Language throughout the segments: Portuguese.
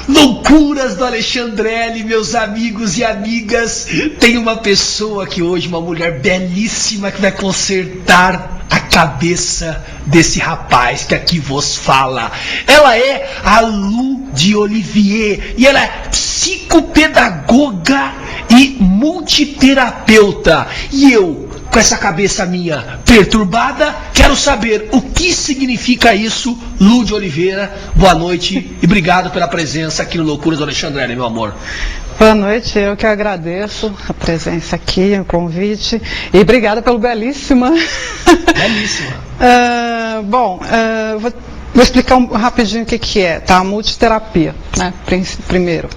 Loucuras do Alexandrelli, meus amigos e amigas. Tem uma pessoa aqui hoje, uma mulher belíssima, que vai consertar a cabeça desse rapaz que aqui vos fala. Ela é a Lu de Olivier e ela é psicopedagoga e multiterapeuta. E eu, com essa cabeça minha perturbada, quero saber o que significa isso. Lu de Oliveira, boa noite e obrigado pela presença aqui no Loucuras do Alexandrelli, meu amor. Boa noite, eu que agradeço a presença aqui, o convite, e obrigada pelo belíssima. Belíssima. Vou explicar rapidinho o que é, tá? Multiterapia, né? Primeiro.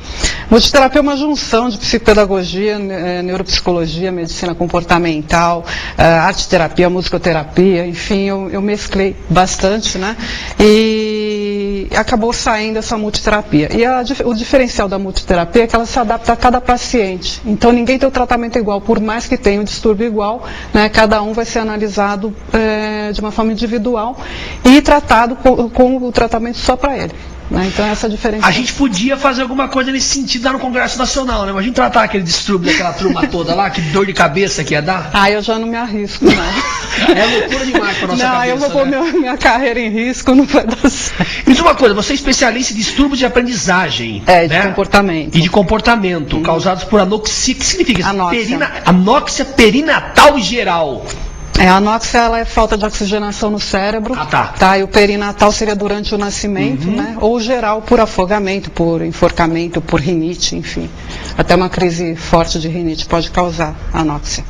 Multiterapia é uma junção de psicopedagogia, neuropsicologia, medicina comportamental, arte-terapia, musicoterapia, enfim, eu mesclei bastante, né? E acabou saindo essa multiterapia. E o diferencial da multiterapia é que ela se adapta a cada paciente. Então ninguém tem o tratamento igual, por mais que tenha um distúrbio igual, né? Cada um vai ser analisado de uma forma individual e tratado com o tratamento só para ele. Então essa é a diferença. A gente podia fazer alguma coisa nesse sentido lá no Congresso Nacional, né? Imagina tratar aquele distúrbio daquela turma toda lá, que dor de cabeça que ia dar. Eu já não me arrisco, não. É loucura demais pra nossa cabeça. Não, eu vou pôr minha carreira em risco, não vai dar certo. Me diz uma coisa, você é especialista em distúrbios de aprendizagem. De comportamento. E de comportamento, causados por anoxia. O que significa isso? Anóxia. Anóxia perinatal geral. A anóxia, ela é falta de oxigenação no cérebro. E o perinatal seria durante o nascimento, né? Ou geral por afogamento, por enforcamento, por rinite, enfim. Até uma crise forte de rinite pode causar anóxia.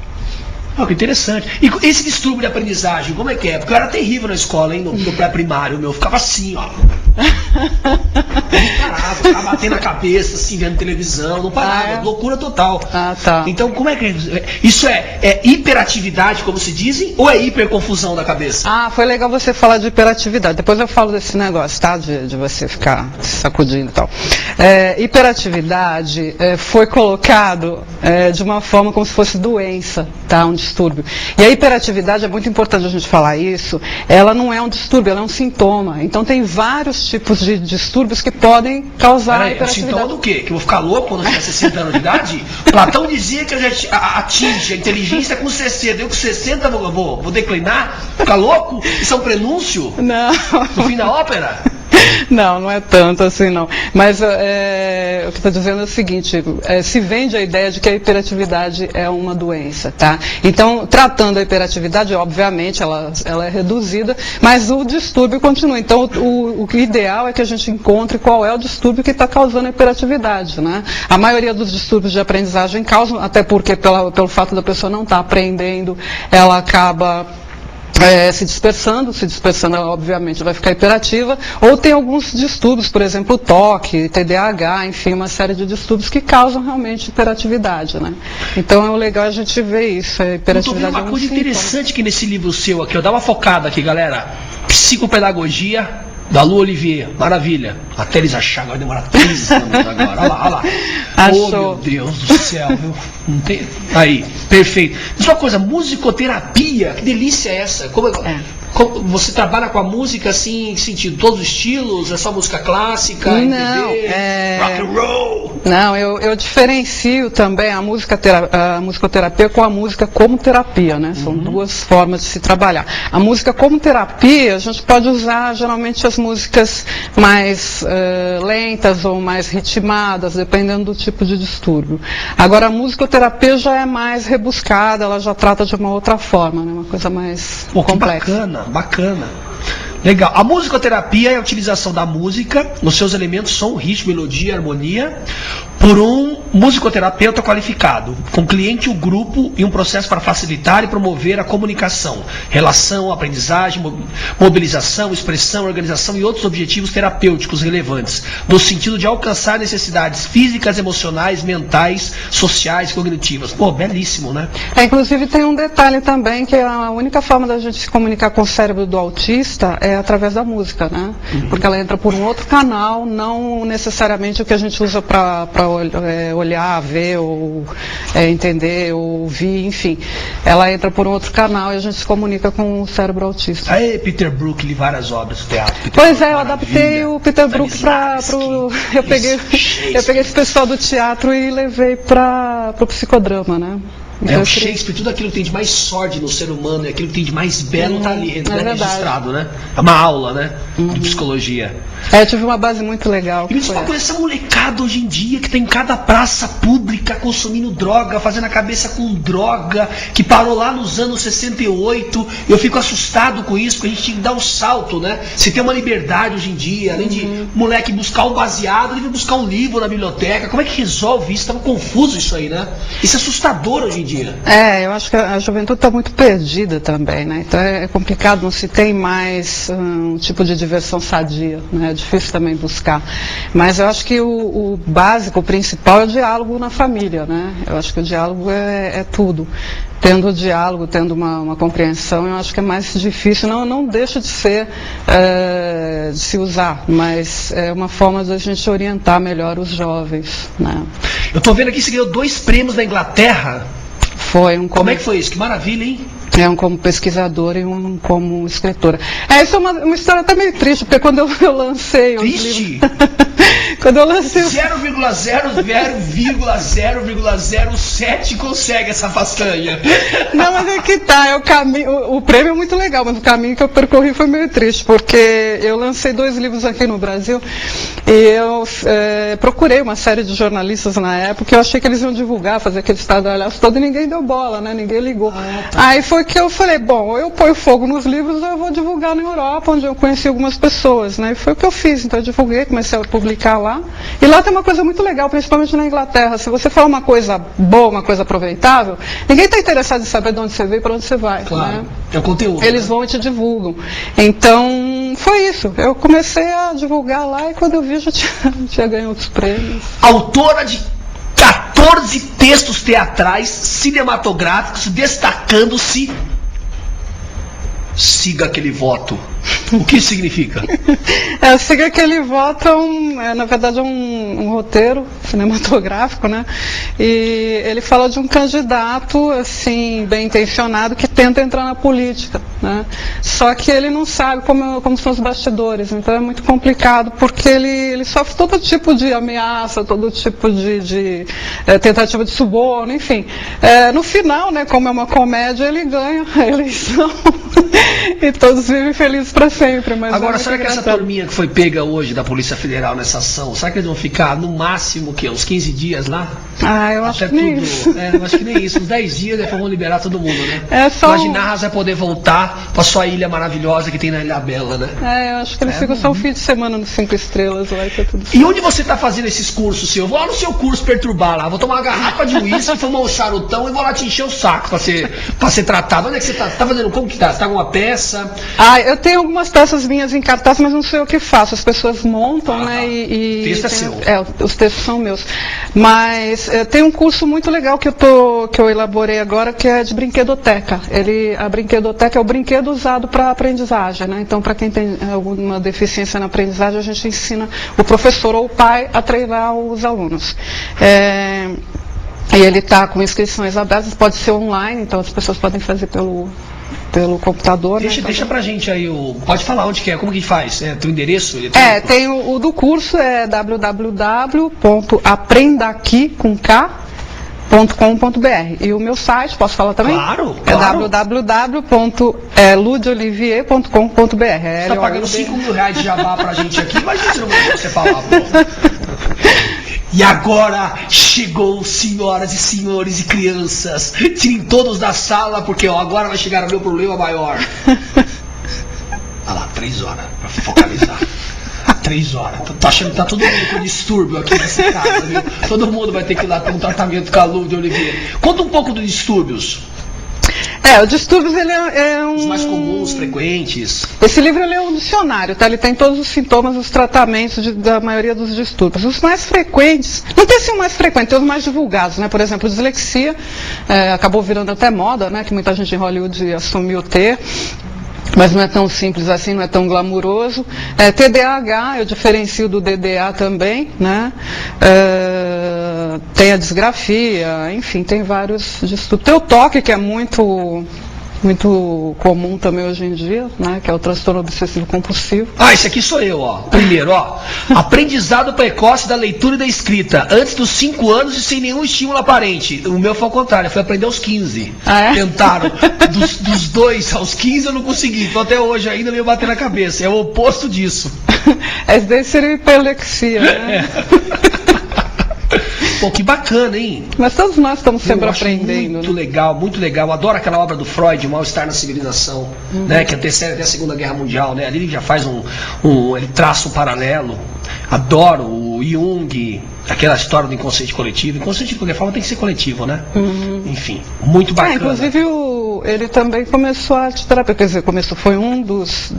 Que interessante. E esse distúrbio de aprendizagem, como é que é? Porque eu era terrível na escola, hein? No pré-primário, eu ficava assim, ó. Não parava, ficava batendo a cabeça, assim, vendo televisão, não parava, loucura total. Então, como é que é? Isso é hiperatividade, como se dizem, ou é hiperconfusão da cabeça? Foi legal você falar de hiperatividade. Depois eu falo desse negócio, tá? De você ficar se sacudindo e tal. Hiperatividade foi colocado de uma forma como se fosse doença, tá? Um distúrbio. E a hiperatividade, é muito importante a gente falar isso, ela não é um distúrbio, ela é um sintoma. Então tem vários tipos de distúrbios que podem causar hiperatividade. Sintoma do quê? Que eu vou ficar louco quando eu tiver 60 anos de idade? Platão dizia que eu já atinge a inteligência com 60. Eu com 60 vou declinar? Ficar louco? Isso é um prenúncio? Não. No fim da ópera? Não é tanto assim, não. Mas o que estou dizendo é o seguinte, se vende a ideia de que a hiperatividade é uma doença, tá? Então, tratando a hiperatividade, obviamente, ela é reduzida, mas o distúrbio continua. Então, o ideal é que a gente encontre qual é o distúrbio que está causando a hiperatividade, né? A maioria dos distúrbios de aprendizagem causam, até porque pelo fato da pessoa não estar aprendendo, ela acaba se dispersando ela obviamente vai ficar hiperativa, ou tem alguns distúrbios, por exemplo, TOC, TDAH, enfim, uma série de distúrbios que causam realmente hiperatividade, né? Então é legal a gente ver isso, a hiperatividade uma coisa interessante que nesse livro seu aqui, eu dá uma focada aqui, galera, psicopedagogia, da Lu Olivier, maravilha. Até eles acharam, vai demorar 3 anos agora. Olha lá. Achou. Oh, meu Deus do céu, viu? Não tem... Aí, perfeito. Diz uma coisa, musicoterapia, que delícia é essa? Como você trabalha com a música assim, em sentido, todos os estilos? É só música clássica, não, MPB, rock and roll? Não, eu diferencio também a musicoterapia com a música como terapia, né? São duas formas de se trabalhar. A música como terapia, a gente pode usar geralmente as músicas mais lentas ou mais ritmadas, dependendo do tipo de distúrbio. Agora, a musicoterapia já é mais rebuscada, ela já trata de uma outra forma, né? Uma coisa mais complexa. Bacana. Legal. A musicoterapia é a utilização da música, nos seus elementos som, ritmo, melodia, harmonia, por um musicoterapeuta qualificado, com o cliente e o grupo, em um processo para facilitar e promover a comunicação, relação, aprendizagem, mobilização, expressão, organização e outros objetivos terapêuticos relevantes, no sentido de alcançar necessidades físicas, emocionais, mentais, sociais, cognitivas. Pô, belíssimo, né? Inclusive tem um detalhe também, que a única forma da gente se comunicar com o cérebro do autista é através da música, né? Porque ela entra por um outro canal, não necessariamente o que a gente usa para olhar olhar, ver, ou entender, ou ouvir, enfim. Ela entra por um outro canal e a gente se comunica com o cérebro autista. Aí, Peter Brook, li várias obras do teatro. Pois é, eu adaptei o Peter Brook pro... Eu peguei esse pessoal do teatro e levei pro psicodrama, né? Então, o Shakespeare, tudo aquilo que tem de mais sórdido no ser humano e aquilo que tem de mais belo tá ali, registrado, né? É uma aula, né? De psicologia. Eu tive uma base muito legal. E me diz uma coisa, essa molecada hoje em dia que tem em cada praça pública consumindo droga, fazendo a cabeça com droga, que parou lá nos anos 68, eu fico assustado com isso, porque a gente tinha que dar um salto, né? Se tem uma liberdade hoje em dia, além de moleque buscar um baseado, ele vai buscar um livro na biblioteca, como é que resolve isso? Tava confuso isso aí, né? Isso é assustador hoje em dia. Eu acho que a juventude está muito perdida também, né? Então é complicado, não se tem mais um tipo de diversão sadia, né? É difícil também buscar. Mas eu acho que o básico, o principal é o diálogo na família, né? Eu acho que o diálogo é tudo. Tendo o diálogo, tendo uma compreensão, eu acho que é mais difícil. Não deixa de ser, de se usar, mas é uma forma de a gente orientar melhor os jovens, né? Eu tô vendo aqui que você ganhou 2 prêmios na Inglaterra. Como é que foi isso? Que maravilha, hein? Um como pesquisadora e um como escritora. Isso é uma história até meio triste, porque quando eu lancei os livros... Quando eu lancei 0,0,0,07 consegue essa façanha. Não, mas é que tá, o prêmio é muito legal, mas o caminho que eu percorri foi meio triste, porque eu lancei 2 livros aqui no Brasil e eu procurei uma série de jornalistas na época, eu achei que eles iam divulgar, fazer aquele estardalhaço todo e ninguém deu bola, né? Ninguém ligou. Aí foi que eu falei, bom, eu ponho fogo nos livros, eu vou divulgar na Europa, onde eu conheci algumas pessoas, né? E foi o que eu fiz, então eu divulguei, comecei a publicar lá. E lá tem uma coisa muito legal, principalmente na Inglaterra. Se você fala uma coisa boa, uma coisa aproveitável, ninguém está interessado em saber de onde você veio e para onde você vai. Claro, né? É o conteúdo. Eles vão e te divulgam. Então, foi isso. Eu comecei a divulgar lá e quando eu vi, já tinha ganho outros prêmios. Autora de 14 textos teatrais, cinematográficos, destacando-se. Siga aquele voto. O que isso significa? Siga aquele voto na verdade é um roteiro cinematográfico, né? E ele fala de um candidato, assim, bem intencionado, que tenta entrar na política, né? Só que ele não sabe como são os bastidores, então é muito complicado, porque ele sofre todo tipo de ameaça, todo tipo de tentativa de suborno, enfim. No final, né, como é uma comédia, ele ganha a eleição e todos vivem felizes para sempre. Mas agora, será que essa turminha que foi pega hoje da Polícia Federal nessa ação, será que eles vão ficar no máximo uns 15 dias lá? Eu acho que nem isso. Eu acho que nem isso. Uns 10 dias depois vão liberar todo mundo, né? Só Imaginar vai poder voltar para sua ilha maravilhosa que tem na Ilha Bela, né? Eu acho que eles ficam só um fim de semana nos 5 estrelas lá e tá tudo certo. E onde você tá fazendo esses cursos, seu? Eu vou lá no seu curso perturbar lá, vou tomar uma garrafa de uísque, fumar um charutão e vou lá te encher o saco pra ser tratado. Onde é que você tá? Você tá fazendo? Como que tá? Você tá com uma peça? Eu tenho algumas peças minhas em cartaz, mas não sei o que faço. As pessoas montam, né? O texto é seu. Os textos são meus. Mas tem um curso muito legal que eu elaborei agora, que é de brinquedoteca. A brinquedoteca é o brinquedo usado para aprendizagem, né? Então, para quem tem alguma deficiência na aprendizagem, a gente ensina o professor ou o pai a treinar os alunos. E ele está com inscrições abertas, pode ser online, então as pessoas podem fazer pelo computador. Deixa pra gente aí, pode falar onde que é, como que faz? Teu endereço? Tem o do curso, é www.aprendaqui.com.br. E o meu site, posso falar também? Claro. www.ludeolivier.com.br. Você tá pagando 5 mil reais de jabá pra gente aqui, imagina se não você falar, pô. E agora chegou, senhoras e senhores e crianças, tirem todos da sala, porque agora vai chegar o meu problema maior. Olha lá, 3 horas, pra focalizar. 3 horas. Tô achando que tá todo mundo com distúrbio aqui nessa casa, viu? Todo mundo vai ter que ir lá ter um tratamento com a Lu de Oliveira. Conta um pouco dos distúrbios. O distúrbios, ele é um... Os mais comuns, frequentes. Esse livro ele é um dicionário, tá? Ele tem todos os sintomas, os tratamentos da maioria dos distúrbios. Os mais frequentes, não tem assim o mais frequente, tem os mais divulgados, né? Por exemplo, dislexia, acabou virando até moda, né? Que muita gente em Hollywood assumiu ter. Mas não é tão simples assim, não é tão glamuroso. TDAH, eu diferencio do DDA também, né? tem a disgrafia, enfim, tem vários distúrbios. Tem o toque, que é muito comum também hoje em dia, né, que é o transtorno obsessivo compulsivo. Esse aqui sou eu, ó. Primeiro, ó. Aprendizado precoce da leitura e da escrita, antes dos 5 anos e sem nenhum estímulo aparente. O meu foi ao contrário, eu fui aprender aos 15. Tentaram. Dos 2 aos 15 eu não consegui, então até hoje ainda me bater na cabeça. É o oposto disso. Essa daí seria hiperlexia, né? Pô, que bacana, hein? Mas todos nós estamos sempre aprendendo. Muito legal, muito legal. Adoro aquela obra do Freud, O Mal-Estar na Civilização, né? Que antecede até a Segunda Guerra Mundial, né? Ali ele já faz ele traça um paralelo. Adoro o Jung, aquela história do inconsciente coletivo. Inconsciente de qualquer forma tem que ser coletivo, né? Enfim, muito bacana. Inclusive ele também começou a arte terapia, quer dizer, foi um dos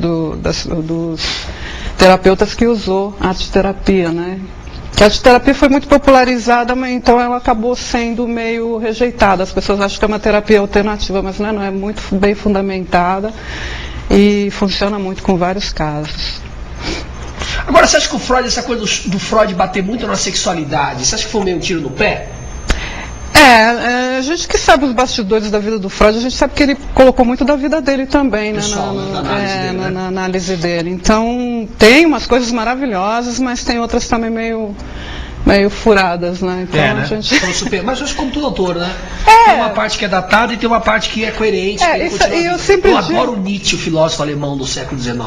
terapeutas que usou a arte terapia, né? Que a arte-terapia foi muito popularizada, mas então ela acabou sendo meio rejeitada. As pessoas acham que é uma terapia alternativa, mas não é muito bem fundamentada e funciona muito com vários casos. Agora, você acha que o Freud, essa coisa do Freud bater muito na sexualidade, você acha que foi meio um tiro no pé? A gente que sabe os bastidores da vida do Freud, a gente sabe que ele colocou muito da vida dele também, né, na análise dele. Então, tem umas coisas maravilhosas, mas tem outras também meio furadas, né? Então, né? Mas eu acho como todo autor, né? Tem uma parte que é datada e tem uma parte que é coerente. Eu adoro Nietzsche, o filósofo alemão do século XIX.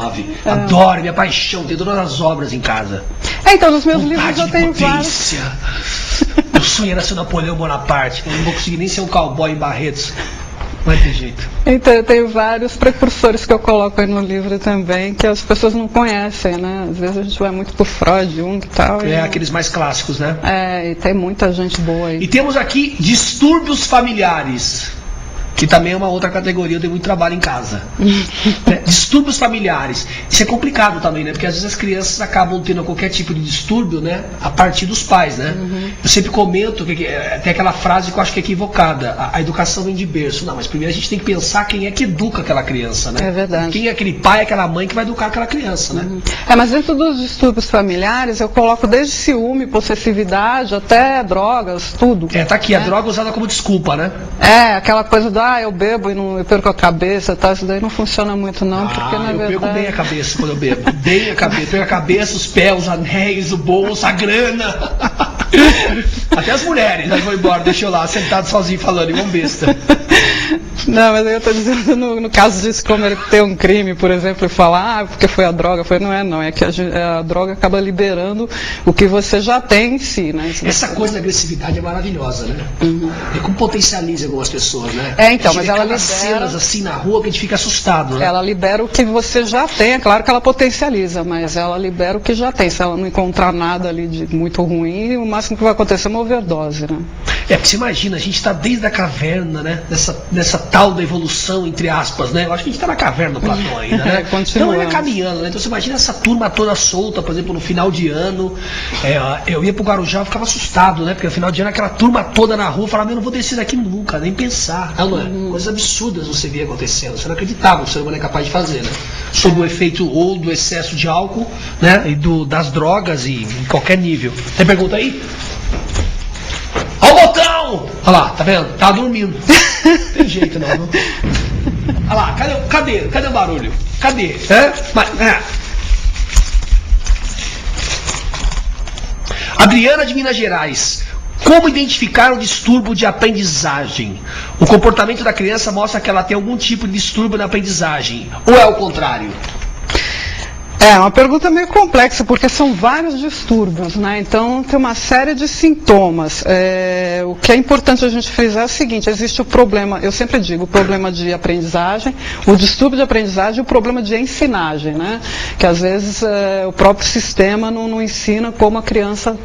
Adoro, minha paixão, tenho todas as obras em casa. Então, nos meus livros eu tenho vários. Meu sonho era ser Napoleão Bonaparte. Eu não vou conseguir nem ser um cowboy em Barretos. Não tem jeito. Então, eu tenho vários precursores que eu coloco aí no livro também, que as pessoas não conhecem, né? Às vezes a gente vai muito por Freud, Jung e tal. Aqueles mais clássicos, né? E tem muita gente boa aí. E temos aqui distúrbios familiares, que também é uma outra categoria, eu dei muito trabalho em casa. Distúrbios familiares. Isso é complicado também, né? Porque às vezes as crianças acabam tendo qualquer tipo de distúrbio, né? A partir dos pais, né? Eu sempre comento que tem aquela frase que eu acho que é equivocada. A educação vem de berço. Não, mas primeiro a gente tem que pensar quem é que educa aquela criança, né? É verdade. Quem é aquele pai, aquela mãe que vai educar aquela criança, né? Mas dentro dos distúrbios familiares, eu coloco desde ciúme, possessividade, até drogas, tudo. Tá aqui, a droga usada como desculpa, né? Aquela coisa do, eu bebo e eu perco a cabeça, tá? Isso daí não funciona muito não, porque na verdade... Eu perco bem a cabeça quando eu bebo. Bem a cabeça. Perco a cabeça, os pés, os anéis, o bolso, a grana. Até as mulheres, aí vão embora, deixa eu lá, sentado sozinho falando, igual um besta. Não, mas eu estou dizendo no caso disso, como ele tem um crime, por exemplo, e falar, porque foi a droga, não, é que a droga acaba liberando o que você já tem em si, né? Essa coisa da agressividade é maravilhosa, né? É como potencializa algumas pessoas, né? Então, mas ela libera cenas assim na rua que a gente fica assustado, né? Ela libera o que você já tem, é claro que ela potencializa, mas ela libera o que já tem. Se ela não encontrar nada ali de muito ruim, o máximo que vai acontecer é uma overdose, né? Porque você imagina, a gente está desde a caverna, né? Nessa tal da evolução, entre aspas, né? Eu acho que a gente está na caverna do Platão ainda, né? Então ainda caminhando, né? Então você imagina essa turma toda solta, por exemplo, no final de ano. Eu ia pro Guarujá, eu ficava assustado, né? Porque no final de ano aquela turma toda na rua, eu falava, eu não vou descer daqui nunca, nem pensar. Não é? Coisas absurdas você via acontecendo. Você não acreditava, o ser humano é capaz de fazer, né? Sob o efeito ou do excesso de álcool, né? E das drogas e em qualquer nível. Tem pergunta aí? Ó o botão! Olha lá, tá vendo? Tá dormindo. Não tem jeito não. Olha lá, cadê o barulho? Cadê? Adriana de Minas Gerais. Como identificar um distúrbio de aprendizagem? O comportamento da criança mostra que ela tem algum tipo de distúrbio na aprendizagem. Ou é o contrário? É uma pergunta meio complexa, porque são vários distúrbios, né? Então tem uma série de sintomas. O que é importante a gente frisar é o seguinte: existe o problema, eu sempre digo, o problema de aprendizagem, o distúrbio de aprendizagem e o problema de ensinagem, né? Que às vezes o próprio sistema não ensina como a criança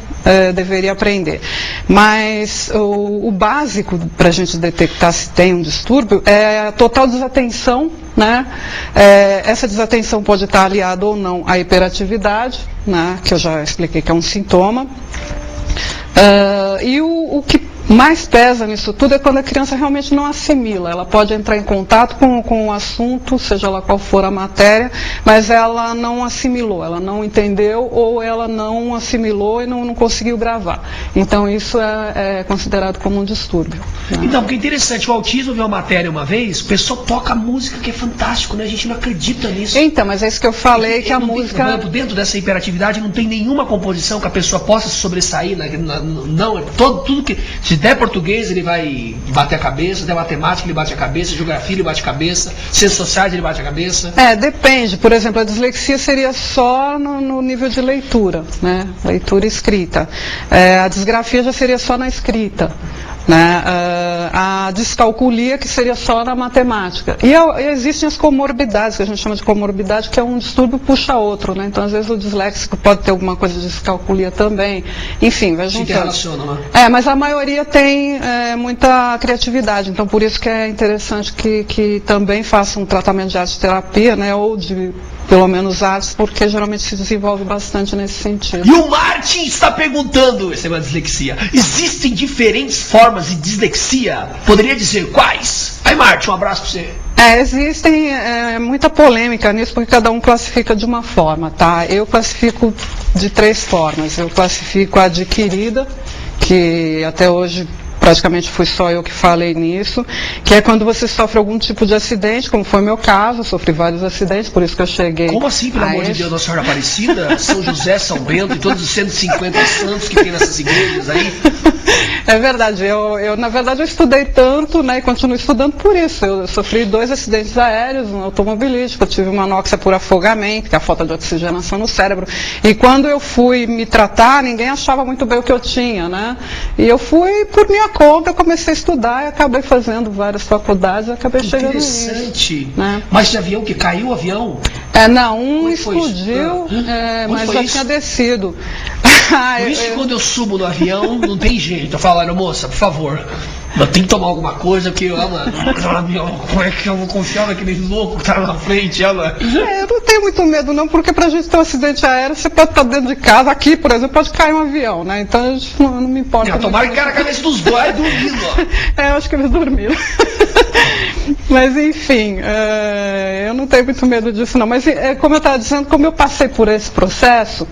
deveria aprender. Mas o básico para a gente detectar se tem um distúrbio é a total desatenção, né? Essa desatenção pode estar aliada ou não à hiperatividade, né? Que eu já expliquei que é um sintoma. E o que mais pesa nisso tudo é quando a criança realmente não assimila. Ela pode entrar em contato com o assunto, seja lá qual for a matéria, mas ela não assimilou, ela não entendeu ou ela não assimilou e não conseguiu gravar. Então isso é considerado como um distúrbio. Né? Então, porque é interessante, o autismo viu uma matéria uma vez, o pessoal toca música que é fantástico, né? A gente não acredita nisso. Então, mas é isso que eu falei, que a música... Dentro dessa hiperatividade não tem nenhuma composição que a pessoa possa se sobressair, né? Não, tudo que... Se der português, ele vai bater a cabeça, se der matemática, ele bate a cabeça, geografia, ele bate a cabeça, ciências sociais, ele bate a cabeça. Depende. Por exemplo, a dislexia seria só no nível de leitura, né? Leitura e escrita. A disgrafia já seria só na escrita. Né? A descalculia, que seria só na matemática. E existem as comorbidades, que a gente chama de comorbidade, que é um distúrbio puxa outro, né? Então, às vezes, o disléxico pode ter alguma coisa de descalculia também. Enfim, vai juntando. Se interrelaciona, né? Mas a maioria tem muita criatividade, então por isso que é interessante que também faça um tratamento de arte-terapia, né? Ou de pelo menos artes, porque geralmente se desenvolve bastante nesse sentido. E o Martin está perguntando, essa é uma dislexia, existem diferentes formas de dislexia? Poderia dizer quais? Aí, Martin, um abraço para você. Existem muita polêmica nisso, porque cada um classifica de uma forma, tá? Eu classifico de 3 formas. Eu classifico a adquirida, que até hoje praticamente fui só eu que falei nisso, que é quando você sofre algum tipo de acidente, como foi o meu caso, eu sofri vários acidentes, por isso que eu cheguei. Como assim, pelo amor de Deus, Nossa Senhora Aparecida, São José, São Bento e todos os 150 santos que tem nessas igrejas aí? É verdade, na verdade eu estudei tanto, né, e continuo estudando por isso. Eu sofri 2 acidentes aéreos, um automobilístico, eu tive uma anóxia por afogamento, que é a falta de oxigenação no cérebro. E quando eu fui me tratar, ninguém achava muito bem o que eu tinha, né? E eu fui por minha conta, eu comecei a estudar e acabei fazendo várias faculdades e acabei chegando nisso. Interessante. Né? Mas de avião, que caiu o avião? Não, um explodiu, mas já tinha descido. Por isso que quando eu subo no avião, não tem jeito. Eu falo, moça, por favor, eu tenho que tomar alguma coisa, porque, como é que eu vou confiar naquele louco que tá na frente, eu não tenho muito medo não, porque pra gente ter um acidente aéreo, você pode estar dentro de casa, aqui, por exemplo, pode cair um avião, né? Então a gente não me importa. Tomara que cara a cabeça dos dois dormindo, ó. Eu acho que eles dormiram. Mas enfim, eu não tenho muito medo disso não. Mas como eu estava dizendo, como eu passei por esse processo,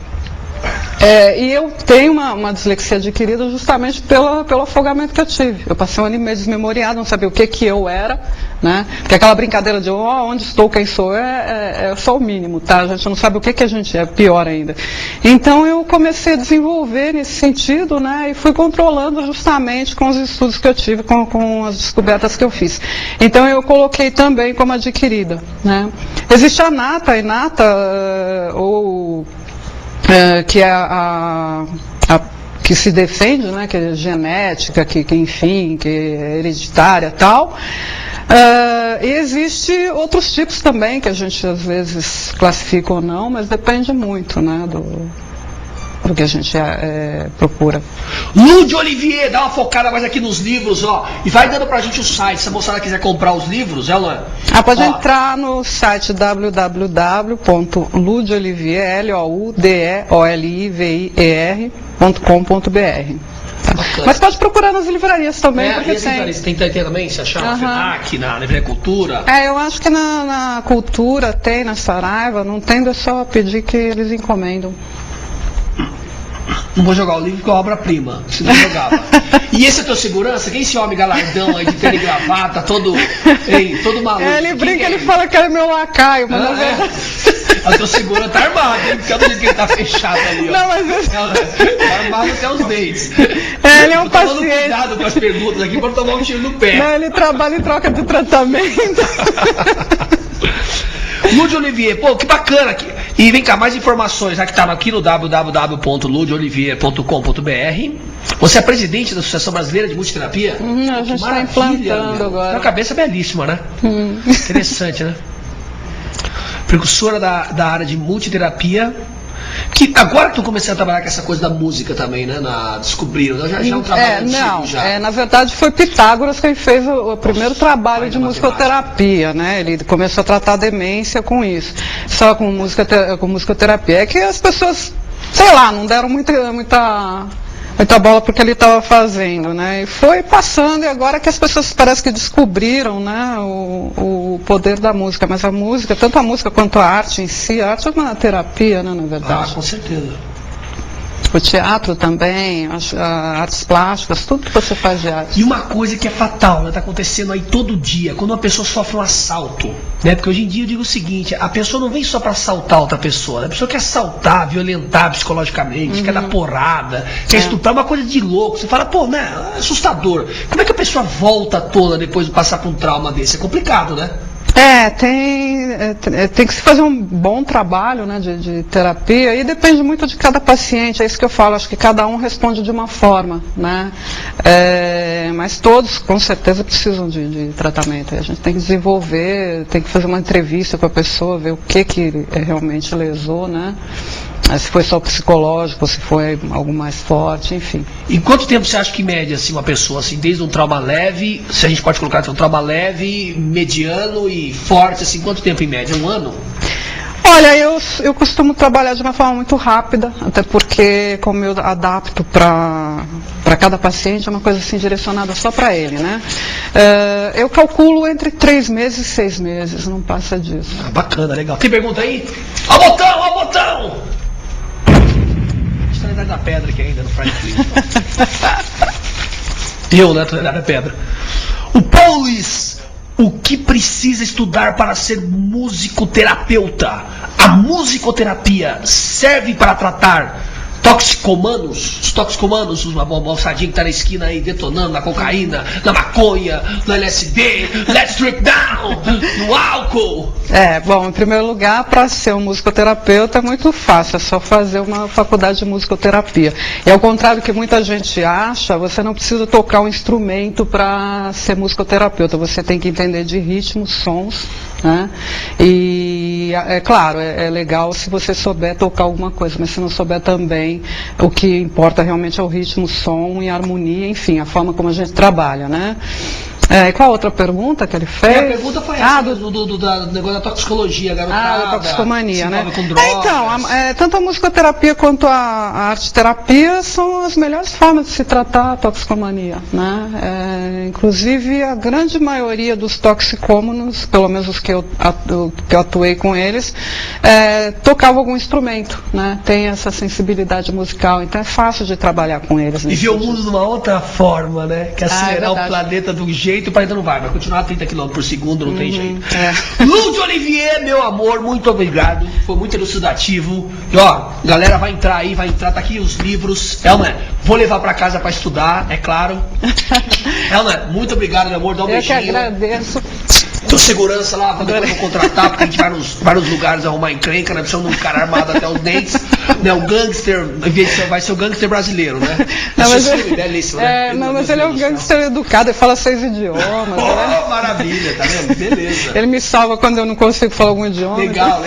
e eu tenho uma dislexia adquirida justamente pelo afogamento que eu tive. Eu passei 1 ano e meio desmemoriado, não sabia o que eu era, né? Porque aquela brincadeira de onde estou, quem sou, é só o mínimo, tá? A gente não sabe o que a gente é, pior ainda. Então eu comecei a desenvolver nesse sentido, né? E fui controlando justamente com os estudos que eu tive, com as descobertas que eu fiz. Então eu coloquei também como adquirida, né? Existe a inata, que é que se defende, né, que é genética, que enfim, que é hereditária e tal. E existe outros tipos também, que a gente às vezes classifica ou não, mas depende muito, né, do que a gente procura. Lud Olivier, dá uma focada mais aqui nos livros, ó, e vai dando pra gente o site, se a moçada quiser comprar os livros, ela... pode entrar no site www.ludolivier.com.br. Mas pode procurar nas livrarias também, porque tem também, se achar na FENAC, na Livraria Cultura. Eu acho que na Cultura tem, na Saraiva, não tem, é só pedir que eles encomendam. Não vou jogar o livro porque é obra-prima, senão eu jogava. E esse é teu segurança? Quem é esse homem galardão aí de ter gravata, todo maluco? Ele brinca, ele fala que é meu lacaio, mas na verdade... A tua segurança tá armado, hein? Porque olha o jeito que ele tá fechado ali, ó. Não, mas... Tá armado até os dentes. Ele é um paciente. Cuidado com as perguntas aqui pra tomar um tiro no pé. Não, ele trabalha em troca de tratamento. Lud Olivier, pô, que bacana aqui. E vem cá, mais informações, já que tá aqui no www.ludolivier.com.br. Você é presidente da Associação Brasileira de Multiterapia? A gente está implantando agora. Uma cabeça belíssima, né? Interessante, né? Precursora da área de multiterapia. Que agora que tu começando a trabalhar com essa coisa da música também, né? Descobriram, já é um trabalho antigo já. Na verdade foi Pitágoras quem fez o primeiro trabalho de musicoterapia, né? Ele começou a tratar a demência com isso, só com musicoterapia. É que as pessoas, sei lá, não deram muita muita bola porque ele estava fazendo, né? E foi passando, e agora que as pessoas parece que descobriram, né, o poder da música. Mas a música, tanto a música quanto a arte em si, a arte é uma terapia, né, na verdade. Ah, com certeza. O teatro também, as artes plásticas, tudo que você faz de arte. E uma coisa que é fatal, né, tá acontecendo aí todo dia, quando uma pessoa sofre um assalto, né? Porque hoje em dia eu digo o seguinte, a pessoa não vem só para assaltar outra pessoa, né? A pessoa quer assaltar, violentar psicologicamente, quer dar porrada, quer estuprar, uma coisa de louco. Você fala, pô, né, é assustador. Como é que a pessoa volta toda depois de passar por um trauma desse? É complicado, né? Tem que se fazer um bom trabalho, né, de terapia, e depende muito de cada paciente, é isso que eu falo, acho que cada um responde de uma forma, né, mas todos com certeza precisam de tratamento, a gente tem que desenvolver, tem que fazer uma entrevista com a pessoa, ver o que realmente lesou, né, se foi só psicológico, se foi algo mais forte, enfim. Em quanto tempo você acha que mede assim, uma pessoa, assim, desde um trauma leve, se a gente pode colocar assim, um trauma leve, mediano e forte, assim, quanto tempo em média? Um ano? Olha, eu costumo trabalhar de uma forma muito rápida, até porque como eu adapto para cada paciente, é uma coisa assim direcionada só para ele, né? Eu calculo entre 3 meses e 6 meses, não passa disso. Ah, bacana, legal. Tem pergunta aí? Ó botão, ó botão! A gente tá na Idade da Pedra aqui ainda, no Friday Eu, né? Tô na Idade da Pedra. O Paulis, o que precisa estudar para ser musicoterapeuta? A musicoterapia serve para tratar toxicomanos? Os toxicomanos, uma moçadinha que tá na esquina aí detonando na cocaína, na maconha, no LSD, let's drink down, no álcool. Bom, em primeiro lugar, para ser um musicoterapeuta é muito fácil, é só fazer uma faculdade de musicoterapia. E ao contrário do que muita gente acha, você não precisa tocar um instrumento para ser musicoterapeuta, você tem que entender de ritmos, sons, né? E é claro, é legal se você souber tocar alguma coisa, mas se não souber também, o que importa realmente é o ritmo, som e harmonia, enfim, a forma como a gente trabalha, né? E qual a outra pergunta que ele fez? A pergunta foi essa, do negócio da toxicologia, garotada. Da toxicomania, né? Com drogas. Então, tanto a musicoterapia quanto a arte-terapia são as melhores formas de se tratar a toxicomania, né? Inclusive, a grande maioria dos toxicômanos, pelo menos os que eu atuei com eles, tocavam algum instrumento, né? Tem essa sensibilidade musical, então é fácil de trabalhar com eles. E ver o mundo de uma outra forma, né? Que acelerar o planeta de um jeito, o planeta não vai continuar a 30 km por segundo, não tem jeito. Lúcio Olivier, meu amor, muito obrigado, foi muito elucidativo. E ó, galera vai entrar, tá aqui os livros. Elma, vou levar pra casa pra estudar, é claro. Elma, muito obrigado, meu amor, dá um beijinho. Eu que agradeço. Tô segurança lá, depois eu vou contratar, porque a gente vai nos vários lugares arrumar encrenca, né? Precisamos de um cara armado até os dentes, né? O gangster, vai ser o gangster brasileiro, né? Não, mas ele é um gangster educado, ele fala 6 idiomas. Né? Maravilha, tá vendo? Beleza. Ele me salva quando eu não consigo falar algum idioma. Legal.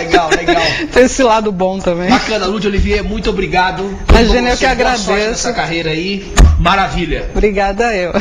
Tem esse lado bom também. Bacana, Lúcio Olivier, muito obrigado. Imagina, eu que agradeço. Essa carreira aí, maravilha. Obrigada eu.